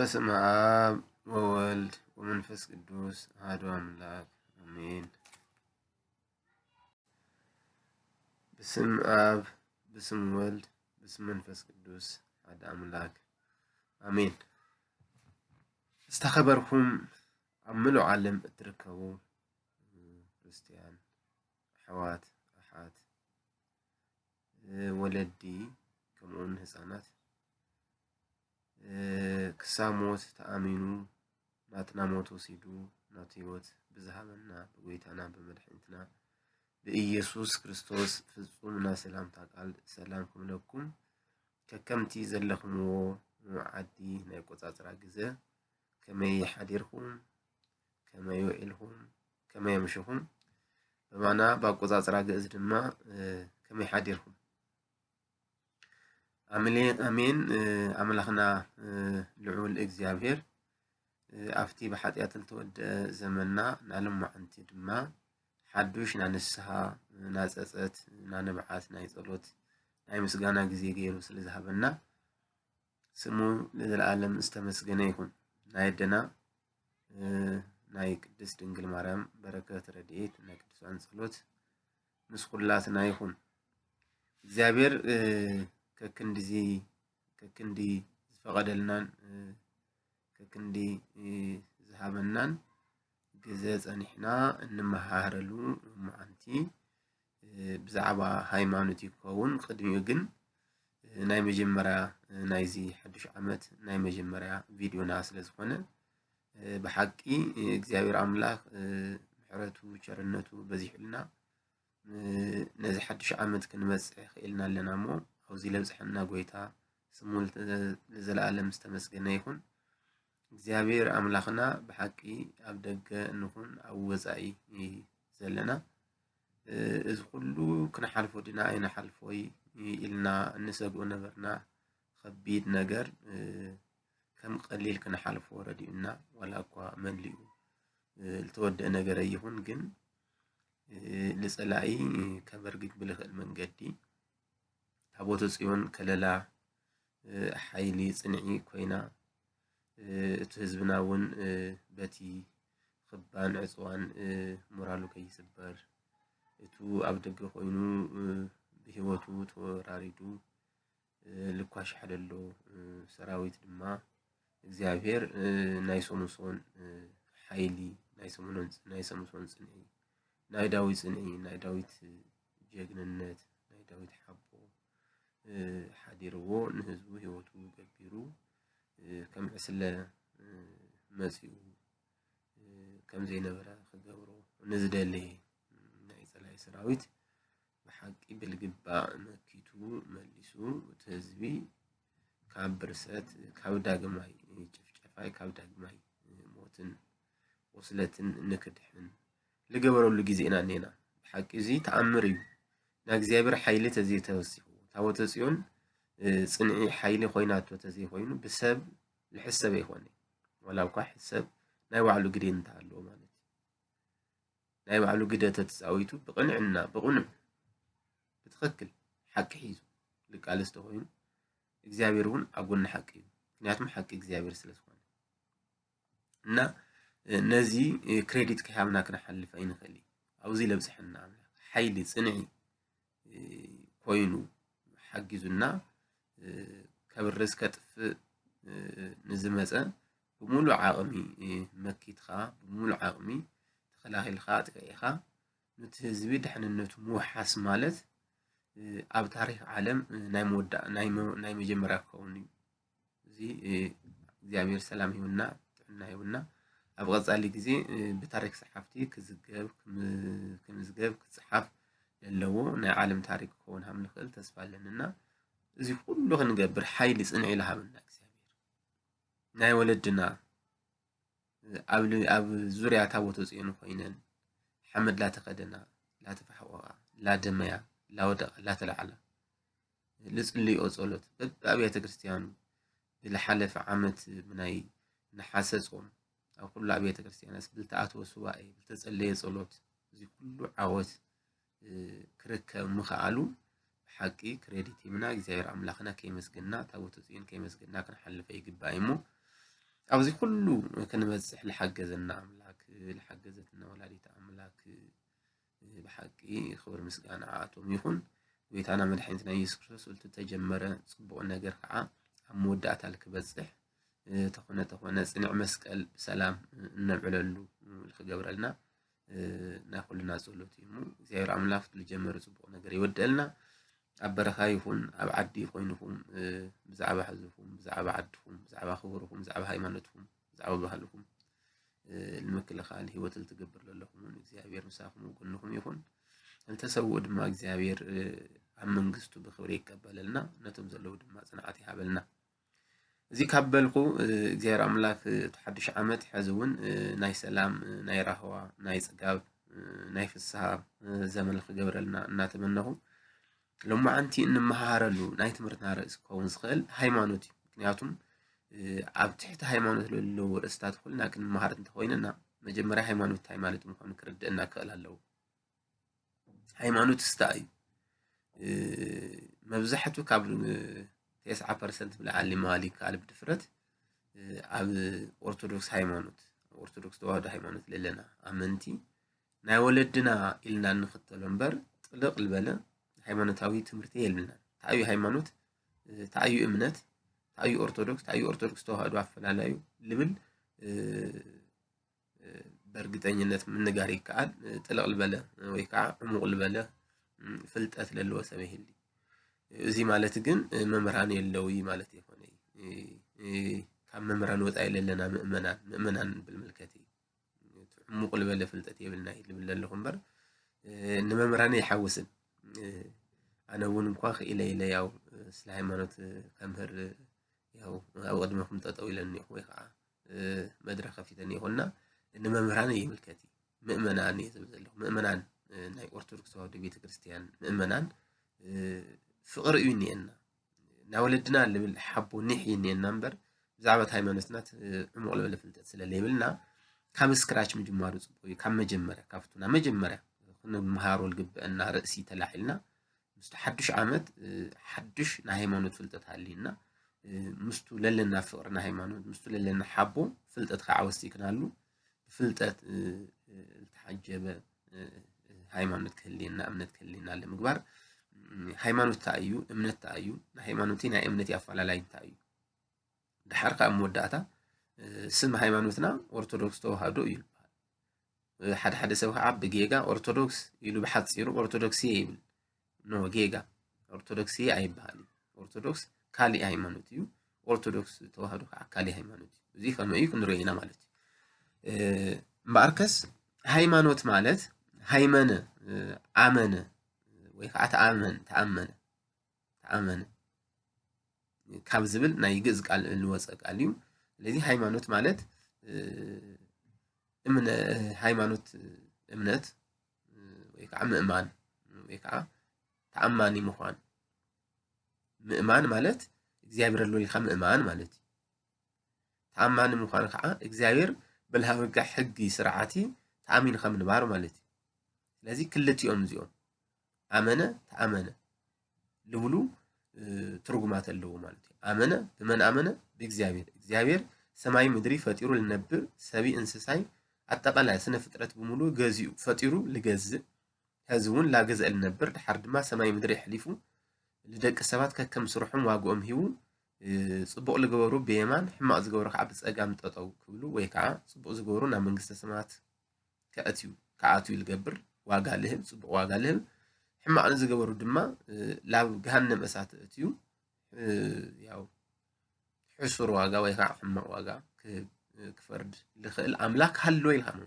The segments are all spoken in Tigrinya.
በስመ አብ ወወልድ ወመንፈስ ቅዱስ አሐዱ አምላክ አሜን። በስመ አብ በስመ ወልድ በስመ መንፈስ ቅዱስ አሐዱ አምላክ አሜን። استخبركم عملوا عالم اتركوا ክርስቲያን حوات أحات ولدي كمون ህፃናት ክሳሞት ተአሚኑ ናትና ሞት ወሲዱ ናቲ ህይወት ብዝሃበና በጌታና በመድኃኒትና በኢየሱስ ክርስቶስ ፍጹምና ሰላምታ ቃል ሰላም ኩምለኩም ከከምቲ ዘለኽምዎ ዓዲ ናይ ቆጻጽራ ግዜ ከመይ ሓዲርኩም ከመይ ውዒልኩም ከመይ ምሽኹም በማና ባቆጻጽራ ግእዝ ድማ ከመይ ሓዲርኩም አሜን አምላኽና ልዑል እግዚአብሔር አፍቲ በኃጢአት ልተወደ ዘመንና ናለም ማዕንቲ ድማ ሓዱሽ ናንስሃ ናጸጸት ናንብዓት ናይ ጸሎት ናይ ምስጋና ጊዜ ገይሩ ስለዝሃበና ስሙ ለዘላለም ዝተመስገነ ይሁን። ናይ ደና ናይ ቅድስት ድንግል ማርያም በረከት ረድኤት ናይ ቅዱሳን ጸሎት ምስ ኩላትና ይሁን። እግዚአብሔር ከክንዲ ዝፈቀደልናን ከክንዲ ዝሃበናን ግዜ ጸኒሕና እንመሃረሉ ማዓንቲ ብዛዕባ ሃይማኖት ይከውን ቅድሚኡ ግን ናይ መጀመሪያ ናይዚ ሓድሽ ዓመት ናይ መጀመሪያ ቪድዮና ስለዝኾነ በሐቂ እግዚአብሔር አምላክ ምሕረቱ ቸርነቱ በዚሕልና ነዚ ሓድሽ ዓመት ክንበጽሕ ኽኢልና ኣለና እሞ አውዚ ለብጽሕና ጎይታ ስሙ ለዘላለም ዝተመስገነ ይሁን። እግዚአብሔር አምላኽና በሐቂ ኣብ ደገ እንኹን ኣብ ወጻኢ ዘለና እዚ ኩሉ ክነሓልፎ ድና ኣይነሓልፎይ ኢልና እንሰግኦ ነበርና ከቢድ ነገር ከም ቀሊል ክነሓልፎ ረዲኡና ዋላ እኳ መሊኡ ልተወደአ ነገር ይሁን ግን ለጸላኢ ከበርግግ ብልኽእል መንገዲ ታቦተ ጽዮን ከለላ ሓይሊ ጽንዒ ኮይና እቲ ህዝብና እውን በቲ ክባን ዕፅዋን ሞራሉ ከይስበር እቱ ኣብ ደገ ኮይኑ ብህይወቱ ተወራሪዱ ልኳሽ ሓደሎ ሰራዊት ድማ እግዚአብሔር ናይ ሶምሶን ሓይሊ ናይ ሶምሶን ጽንዒ ናይ ዳዊት ጽንዒ ናይ ዳዊት ጀግንነት ናይ ዳዊት ሓቦ ሓዲርዎ ንህዝቡ ህይወቱ ገቢሩ ከም ዕስለ መጺኡ ከም ዘይነበረ ክገብሮ ንዝደለየ ናይ ጸላይ ሰራዊት በሐቂ ብልግባእ መኪቱ መሊሱ እቲ ህዝቢ ካብ ብርሰት ካብ ዳግማይ ጭፍጨፋይ ካብ ዳግማይ ሞትን ወስለትን ንክድሕን ልገበረሉ ጊዜና ነና በሐቂ እዚ ተኣምር እዩ። ናይ እግዚአብሔር ሓይሊ ተዘይ ተወሲኹ ታቦተ ጽዮን ጽንዒ ሓይሊ ኮይናቶ ተዘይ ኮይኑ ብሰብ ልሕሰብ ኣይኮነ ወላ እኳ ሕሰብ ናይ ባዕሉ ግደ እንተሃለዎ ማለት ናይ ባዕሉ ግደ ተጻዊቱ ብቕንዕና ብቕኑዕ ብትኽክል ሓቂ ሒዙ ልቃልስ ተኮይኑ እግዚአብሔር እውን ኣጎና ሓቂ እዩ። ምክንያቱም ሓቂ እግዚአብሔር ስለዝኾነ እና ነዚ ክሬዲት ከሃብና ክነሓልፍ ኣይንኽእል ኣብዚ ለብጽሐና ኣምላክ ሓይሊ ጽንዒ ኮይኑ ሓጊዙና ከብርስ ከጥፍእ ንዝመጸ ብሙሉእ ዓቕሚ መኪትኻ ብሙሉእ ዓቕሚ ተኸላኺልካ ጥቂዕኻ ነቲ ህዝቢ ድሕንነቱ ምውሓስ ማለት ኣብ ታሪክ ዓለም ናይ መጀመርያ ክኸውን እዩ። እዚ እግዚአብሔር ሰላም ይሁንና ጥዕና ይሁንና ኣብ ቀጻሊ ግዜ ብታሪክ ሰሓፍቲ ክምዝገብ ክጽሓፍ ለለዎ ናይ ዓለም ታሪክ ክኸውን ሃም ንኽእል ተስፋ ኣለንና እዚ ኩሉ ክንገብር ሓይሊ ጽንዒ ለሃበና እግዚአብሔር ናይ ወለድና ኣብ ዙርያ ታቦተ ጽዮን ኮይነን ሓመድ ላተኸደና ላተፋሕወቓ ላደመያ ላወደቓ ላተለዓላ ልጽልዮ ጸሎት በብኣብያተ ክርስቲያኑ ብዝሓለፈ ዓመት ብናይ ነሓሰ ጾም ኣብ ኩሉ ኣብያተ ክርስቲያናት ብልተኣተወ ሱባኤ ብልተጸለየ ጸሎት እዚ ኩሉ ዓወት ክርከብ ምኽኣሉ በሐቂ ክሬዲት ይምና እግዚአብሔር አምላኽና ከይመስገንና ታቦተ ጽዮን ከይመስገንና ክንሓልፈ ይግባእ እሞ أبزي كله كنبصح لحجزنا أملاك لحجزتنا ولاديت أملاك بحقي خبر مسجان عاتهم يخون ويتانا مدحينتنا يسوع كريستوس قلت تجمرة صبوا النجار كعا مودعت على كبزح تخونا صنع مسكال سلام نبعللو الخجبر لنا ناخذ لنا زولتي مو زي أملاك تجمرة صبوا النجار يودلنا أبرخا يكون أبعد يكونهم بزعبة حزفهم بزعبة عدهم بزعبة خبرهم بزعبة هيمنتهم بزعبة بهلهم المكل خال هو تلتقبر لهم إكزابير مساهم وكلهم يكون التسود ما إكزابير عم منقستو بخوري قبل لنا نتم زلود ما صنعتي حبلنا زي قبلكو إكزابير أملاك تحدش عامت حزون ناي سلام ناي رهوة ناي صقاب ناي فسها زمن الخجبر لنا ناتمنه لما أنتي إن مهارلو نايت مرتنا رئيس كون صغير هايمانوتي مكنياتهم عب تحت هايمانوت لو رستات خل لكن مهارة انت خويننا مجمرة هايمانوت هايمانوت مخون كرد إننا كألا لو هايمانوت استاي مبزحته قبل 9% بالعالي مالي كالب دفرت عب أرثوذكس هايمانوت أرثوذكس توحد هايمانوت لنا أمنتي ناي ولدنا إلنا نخطلو نبر طلق البلا هايمانوتاوي تمرتي يلنا تايو هايمانوت تايو امنت تايو أرثوذكس توحد አፈላላዩ ልብል በእርግጠኝነት ምን ነገር ይካል ጥልቅ ልበለ ወይ ከዓ ዕሙቅ ልበለ ፍልጠት ለለዎ ሰብ ይህሊ እዚ ማለት ግን መምራን የለውይ ማለት ይሆነ ካብ መምራን ወጣ የለና ምእመናን بالملكتي ዕሙቅ ልበለ ፍልጠት ይብልና ልብል ለለኹም በር ንመምራን ይሐውስን أنا ونقول إلى ياو سلايمانوت كمهر ياو أود ما كنت أطول إني هو يقع مدرسة في تاني هنا إنما مراني ملكتي مؤمناني زبدله مؤمنان ناي أرثوذكس أو بيت كريستيان مؤمنان فقر يوني إننا نولدنا اللي بالحب ونحي إني النمبر زعبت هاي منسنات عمق ولا في التأثير اللي بلنا كم سكراش مجمرة كم مجمرة كفتنا مجمرة كنا مهارو الجب أن رأسي تلاحلنا مستحدش عامد حدش نهيمانوت فلتت هالينا مستو للنا فقر نهيمانوت مستو للنا حبو فلتت خعوستي كنالو فلتت التحجب هيمانوت كلينا أمنت كلينا لمقبر هيمانوت تأيو أمنت تأيو نهيمانوتنا أمنت يفعل لا ينتأيو ده حركة مودعتا سم هيمانوتنا أرثوذكس توحدو يلبال حد سوى عب جيجا أرثوذكس يلو بحد سيرو أرثوذكسي يبل نو جيجا أرثوذكسي أي بالي أرثوذكس كالي هيمانوتيو أرثوذكس توحدو كالي هيمانوتي زي كانوا يكون رأينا مالتي ماركس هيمانوت مالت هيمنة آمنة ويقع تأمن كابزبل نايجز قال الوثق قاليو الذي هيمانوت مالت من هيمانوت امنت ويقع مؤمن ويقع تأماني مخان مؤمن مالت እግዚአብሔር له يخم مؤمن مالت تأماني مخان خا እግዚአብሔር بالهوجة حقي سرعتي تأمين خم نبار مالت لذي كلتيهم زيهم آمنة تأمنة لولو ترجمات اللو مالتي آمنة بمن آمنة بإግዚአብሔር سماي مدري فتيرو للنبر سبي إنسساي أتقلع سنة فترة بمولو جزيو فتيرو لجزء هزون لا جزء النبر لحد ما سماي مدري حليفو لدك السبات كم سرحهم واقوم هيو صبوا لجورو بيمان حما أزجورو عبس أجام تطاو كلو ويكع صبوا زجورو نامن قصة سمات كأتيو الجبر واقالهم صبوا واقالهم حما أنا زجورو دما لو جهنم أسات أتيو ياو حسر واقع ويكع حما واقع كفرد لخل أملاك هلو يلهم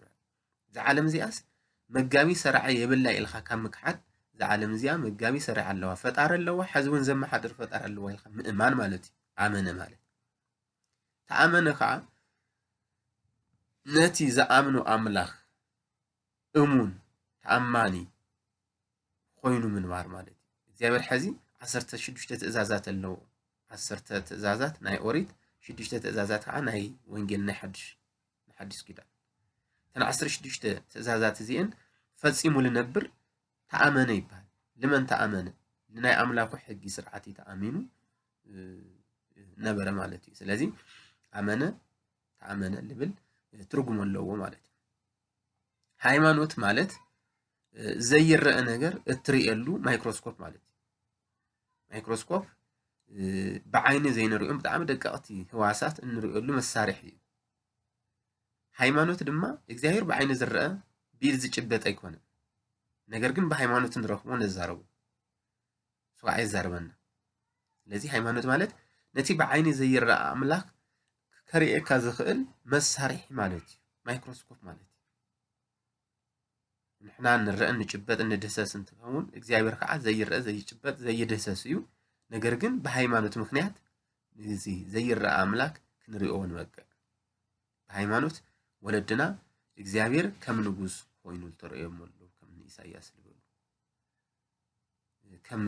زعلم زياس مجامي سرعي يبلع إلخا كم كحد زعلم زيا مجامي سرع اللوا فتار اللوا حزون زم حدر فتار اللوا يلخا مؤمن مالتي آمنة مالت تأمن خا نتي زأمنو أملاخ أمون تأماني خوينو من وار مالتي زيابر حزي عسرت شدشت إزازات اللو عسرت إزازات ناي أوريد شدشت إزازات ناي وينجل نحدش كده أنا عسر شدشت إزازات زين فتصيمو لنبر تأمن يبال لمن تأمن لناي أملاكو حقي سرعتي تأمينو نبر مالتي سلازي أمانة አመነ ልብል ትርጉም አለው ማለት ነው። ሃይማኖት ማለት ዘይረአ ነገር እትሪኤሉ ማይክሮስኮፕ ማለት እዩ። ማይክሮስኮፕ ብዓይኒ ዘይንሪኦም ብጣዕሚ ደቀቕቲ ህዋሳት እንሪኤሉ መሳርሒ እዩ። ሃይማኖት ድማ እግዚአብሔር ብዓይኒ ዝረአ ብኢድ ዝጭበጥ ኣይኮነን። ነገር ግን ብሃይማኖት ንረኽቦ ነዛረቡ ሰው ኣይዛረበና። ስለዚ ሃይማኖት ማለት ነቲ ብዓይኒ ዘይረአ ኣምላኽ ከሪኤካ ዝኽእል መሳርሒ ማለት እዩ። ማይክሮስኮፕ ማለት እዩ። ንሕና ንርአ ንጭበጥ እንደሰስ እንትኸውን እግዚአብሔር ከዓ ዘይረአ ዘይጭበጥ ዘይደሰስ እዩ። ነገር ግን በሃይማኖት ምክንያት እዚ ዘይረአ አምላክ ክንሪኦ ንበቅዕ። በሃይማኖት ወለድና እግዚአብሔር ከም ንጉስ ኮይኑ ተርእዮም ኣሎ ከም ኢሳይያስ ዝበሉ ከም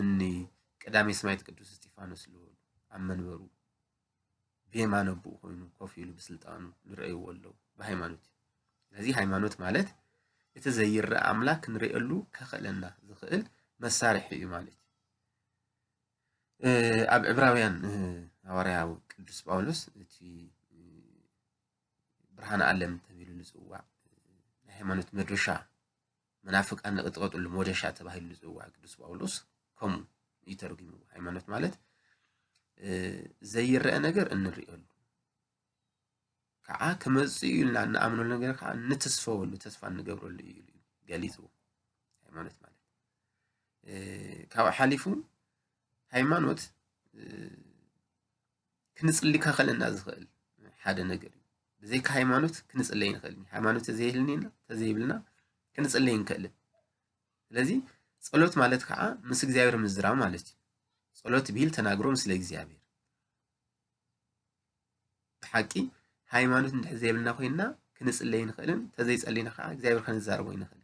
ቀዳማይ ሰማዕት ቅዱስ እስጢፋኖስ ዝበሉ ኣብ መንበሩ ብየማነ ኣቦኡ ኮይኑ ኮፍ ኢሉ ብስልጣኑ ንርእይዎ ኣለዉ በሃይማኖት። ስለዚ ሃይማኖት ማለት እቲ ዘይረአ አምላክ ክንሪአሉ ከኽእለና ዝኽእል መሳርሒ እዩ ማለት እዩ። ኣብ ዕብራውያን ሐዋርያው ቅዱስ ጳውሎስ እቲ ብርሃነ ዓለም ተባሂሉ ዝፅዋዕ ናይ ሃይማኖት መድረሻ መናፍቃን ንቕጥቀጡሉ ሞደሻ ተባሂሉ ዝፅዋዕ ቅዱስ ጳውሎስ ከምኡ ይተርጉሙ። ሃይማኖት ማለት ዘይረአ ነገር እንሪአሉ ከዓ ክመፅእ እዩ ኢልና ንኣምነሉ ነገር ከዓ ንተስፈወሉ ተስፋ እንገብረሉ እዩ ኢሉ ገሊፅዎ። ሃይማኖት ማለት ካብኡ ሓሊፉ ሃይማኖት ክንፅሊ ከኽእለና ዝኽእል ሓደ ነገር እዩ። ብዘይካ ሃይማኖት ክንፅለይ ንኽእል ሃይማኖት ተዘይብልና ክንፅለይ ንክእልን። ስለዚ ጸሎት ማለት ከዓ ምስ እግዚአብሔር ምዝራብ ማለት እዩ። ጸሎት ቢል ተናግሮ ምስለ እግዚአብሔር ብሓቂ ሃይማኖት እንድሕር ዘይብልና ኮይንና ክንፅለይ ንኽእልን ተዘይጸሊና ከዓ እግዚአብሔር ክንዛረቦ ይንኽእል።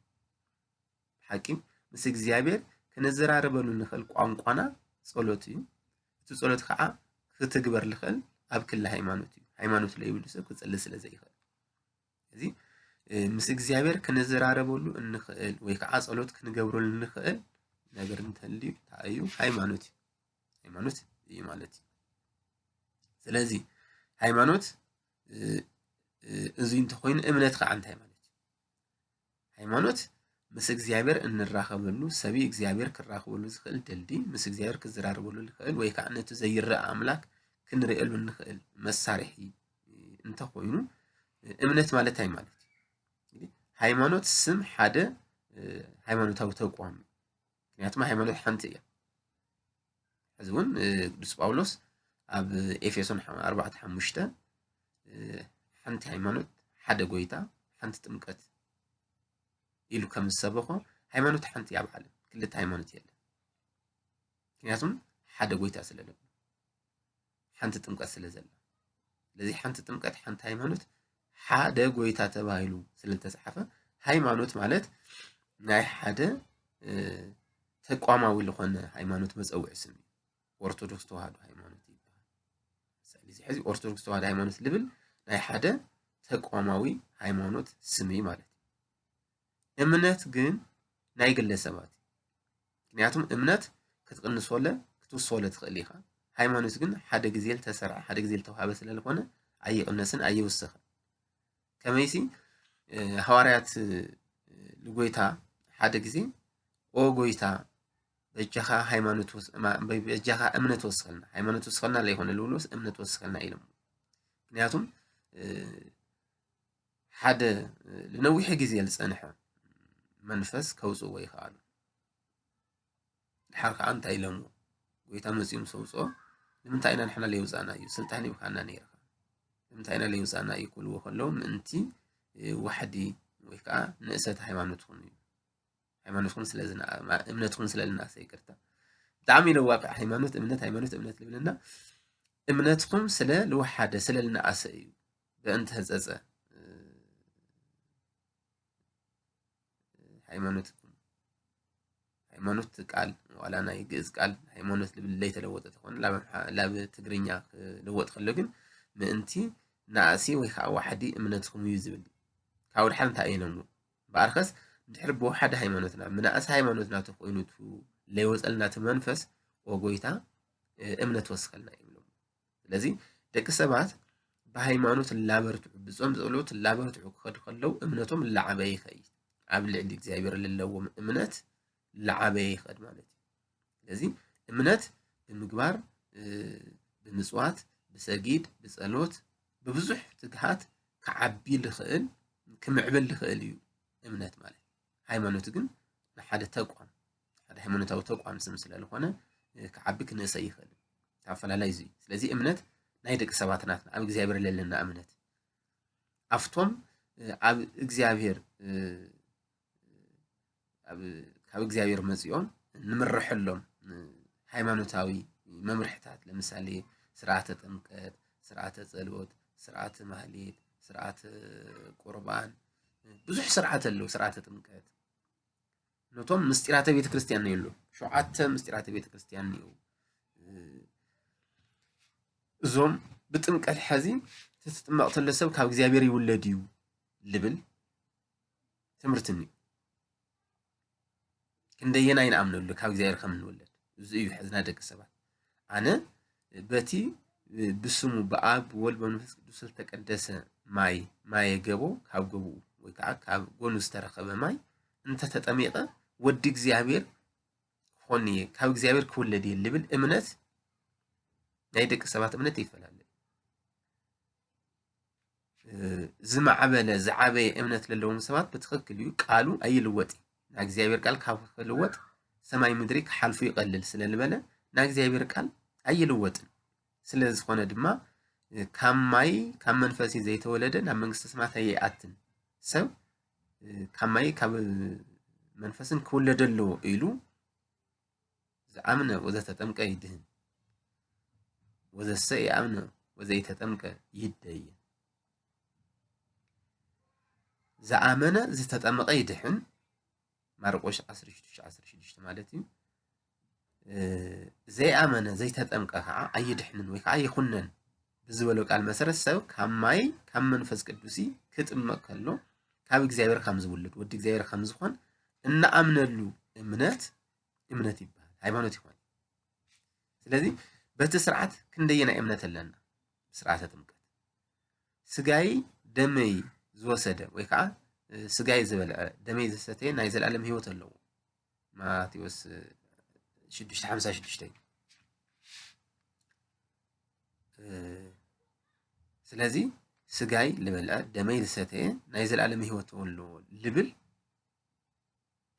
ብሓቂ ምስ እግዚአብሔር ክንዘራረበሉ ንኽእል ቋንቋና ጸሎት እዩ። እቲ ጸሎት ከዓ ክትግበር ልኽእል ኣብ ክሊ ሃይማኖት እዩ። ሃይማኖት ለይብሉ ሰብ ክጽልይ ስለ ዘይኽእል እዚ ምስ እግዚአብሔር ክንዘራረበሉ እንኽእል ወይ ከዓ ጸሎት ክንገብረሉ እንኽእል ነገር እንተልዩ ታዩ ሃይማኖት እዩ ማለት እዩ። ስለዚ ሃይማኖት እዚ እንተኮይኑ እምነት ከዓ እንታይ ማለት እዩ? ሃይማኖት ምስ እግዚአብሔር እንራኸበሉ ሰቢ እግዚአብሔር ክራኸበሉ ዝኽእል ድልድይ ምስ እግዚአብሔር ክዘራረበሉ ዝኽእል ወይ ከዓ ነቲ ዘይረአ አምላክ ክንሪአሉ ንኽእል መሳርሒ እንተኮይኑ እምነት ማለት እንታይ ማለት እዩ? ሃይማኖት ስም ሓደ ሃይማኖታዊ ተቋም ምክንያቱም ሃይማኖት ሓንቲ እያ። ሕዚ እውን ቅዱስ ጳውሎስ ኣብ ኤፌሶን 4:5 ሓንቲ ሃይማኖት ሓደ ጎይታ ሓንቲ ጥምቀት ኢሉ ከም ዝሰበኾ ሃይማኖት ሓንቲ እያ ኣብ ዓለም ክልተ ሃይማኖት የለን። ምክንያቱም ሓደ ጎይታ ስለለ ሓንቲ ጥምቀት ስለ ዘላ። ስለዚ ሓንቲ ጥምቀት ሓንቲ ሃይማኖት ሓደ ጎይታ ተባሂሉ ስለተጻሕፈ ሃይማኖት ማለት ናይ ሓደ ተቋማዊ ዝኾነ ሃይማኖት መፀውዒ ስም እዩ። ኦርቶዶክስ ተዋህዶ ሃይማኖት ይባሃል። ስለዚ ሕዚ ኦርቶዶክስ ተዋህዶ ሃይማኖት ልብል ናይ ሓደ ተቋማዊ ሃይማኖት ስም እዩ ማለት እዩ። እምነት ግን ናይ ግለሰባት ምክንያቱም እምነት ክትቅንሶለ ክትውስወለ ትኽእል ኢኻ። ሃይማኖት ግን ሓደ ግዜ ዝተሰርዐ ሓደ ግዜ ዝተዋሃበ ስለዝኾነ ኣይቕነስን ኣይውስኽን። ከመይሲ ሐዋርያት ንጎይታ ሓደ ግዜ ኦ ጎይታ በጃኻ ሃይማኖት በጃኻ እምነት ወስኸልና ሃይማኖት ወስኸልና ለይኾነ ልብሎስ እምነት ወስኸልና ኢሎም። ምክንያቱም ሓደ ንነዊሕ ግዜ ዝፀንሐ መንፈስ ከውፅዎ ይኽኣሉ። ድሓር ከዓ እንታይ ኢሎሞ ጎይታ መፂኡ ምስ ኣውፅኦ ንምንታይ ኢና ንሕና ለይውፃእና እዩ ስልጣን ይብካና ነይርካ ንምንታይ ኢና ለይውፃእና እዩ ክብልዎ ከለዉ ምእንቲ ዋሕዲ ወይ ከዓ ንእሰት ሃይማኖትኩም እዩ ሃይማኖትኩም እምነትኩም ስለዝነኣሰ ይቅርታ ብጣዕሚ ለዋቅዕ ሃይማኖት እምነት ልብልና እምነትኩም ስለ ልወሓደ ስለ ልነኣሰ እዩ በእንተ ህፀፀ ሃይማኖት ቃል ዋላ ናይ ግእዝ ቃል ሃይማኖት ልብል ለይተለወጠ ተኾነ ላብ ትግርኛ ክልወጥ ከሎ ግን ምእንቲ ናእሲ ወይ ከዓ ዋሕዲ እምነትኩም እዩ ዝብል ካብኡ ድሓር እንታይ ኢሎሞ በኣርከስ ድሕሪ ብወሓደ ሃይማኖትና ምናእሲ ሃይማኖትና ተኮይኑቱ ለይወፀልና እቲ መንፈስ ኦ ጎይታ እምነት ወስኸልና ይብሎም። ስለዚ ደቂ ሰባት بهايمانوت اللابرت بزوم زولوت اللابرت عقد خلو امنتهم اللعبي خي عبل عندك زيابير للو امنت اللعبي خد مالتي لذي امنت بمقبار بمصوات بسجيد بسألوت ببزح تقحات كعبي لخيل كمعبل لخيل يو امنت مالتي هايمانوت جن لحد تقوم هذا هيمانوت أو تقوم سمسل الخونة كعبي كنسا يخيل تعرف لا يزي لذي امنت نايدك سباتنا أب إجزابير لنا أمنت أفتم أب إجزابير أب كاب إجزابير مزيون نمرح لهم هيمانوتاوي ممرحتات لمثالي سرعة تنقد سرعة ጸሎት سرعة ማህሌት سرعة ቁርባን ብዙሕ ስርዓት አለው ስርዓተ ጥምቀት ነቶም ምስጢራተ ቤተ ክርስቲያን ነው ይሉ ሸዓተ ምስጢራተ ቤተ ክርስቲያን ነው እዞም ብጥምቀት ሐዚ ተጥምቀት ለሰብ ካብ እግዚአብሔር ይወለድ እዩ ልብል ትምርትኒ እንደየና ይናምነሉ ካብ እግዚአብሔር ከም እንወለድ እዚ እዩ ሐዝና ደቂ ሰባት አነ በቲ ብስሙ በአብ ወልድ በመንፈስ ቅዱስ ተቀደሰ ማይ ገቦ ካብ ገቡ ወይ ካብ ጎኑ ዝተረኸበ ማይ እንተ ተጠሚቀ ወዲ እግዚአብሔር ሆኒ ካብ እግዚአብሔር ክወለድ ይልብል እምነት ናይ ደቂ ሰባት እምነት ይፈላል ዝማዕበለ ዝዓበየ እምነት ለለዎም ሰባት በትክክል እዩ ቃሉ አይልወጥ ና እግዚአብሔር ቃል ካብ ክልወጥ ሰማይ ምድሪ ክሓልፉ ይቀልል ስለልበለ ና እግዚአብሔር ቃል አይልወጥ ስለዚህ ሆነ ድማ ካማይ ካብ መንፈስ ዘይተወለደ ናብ መንግስተ ሰማያት አይአትን ሰብ ካማይ ካብ መንፈስን ክወለደሎ ኢሉ ዝአምነ ወዘተጠምቀ ይድህን ወዘሰ ያምነ ወዘይተጠምቀ ይደይ زعامنا زتتمق يدحن ማርቆስ 16 ማለት እዩ ዘይአመነ ዘይተጠምቀ ከዓ አይድሕንን ወይ ከዓ ይኹነን ብዝበለው ቃል መሰረት ሰብ ካማይ ካብ መንፈስ ቅዱስ ክጥመቅ ከሎ ካብ እግዚአብሔር ከም ዝውልድ ወዲ እግዚአብሔር ከም ዝኾን እናአምነሉ እምነት ይባል ሃይማኖት ይሆን ስለዚህ በቲ ስርዓት ክንደየና እምነት አለና ስርዓተ ጥምቀት ስጋይ ደመይ ዝወሰደ ወይ ከዓ ስጋይ ዝበልዐ ደመይ ዝሰተየ ናይ ዘላለም ህይወት አለው ማቴዎስ 6:56 ስለዚህ ስጋይ ልበልዐ ደመይ ዝሰተየ ናይ ዘላለም ህይወት አለው ልብል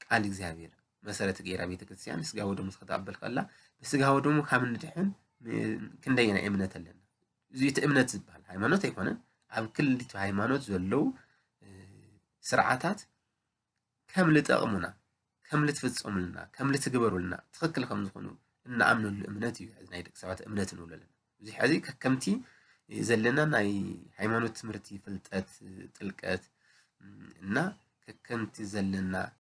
ቃል እግዚአብሔር መሰረት ገይራ ቤተ ክርስቲያን ስጋው ደሙ ተቀበል ከላ በስጋው ደሙ ካብ እንድሕን ክንደየና እምነት አለና እዚ እምነት ዝባል ሃይማኖት አይኮነን ኣብ ክልሊቱ ሃይማኖት ዘለው ስርዓታት ከም ልጠቅሙና ከም ልትፈጽሙልና ከም ልትግበሩልና ትክክል ከም ዝኾኑ እናአምነሉ እምነት እዩ ናይ ደቂ ሰባት እምነት እንውለልና እዚ ሕዚ ከከምቲ ዘለና ናይ ሃይማኖት ትምህርቲ ፍልጠት ጥልቀት እና ከከምቲ ዘለና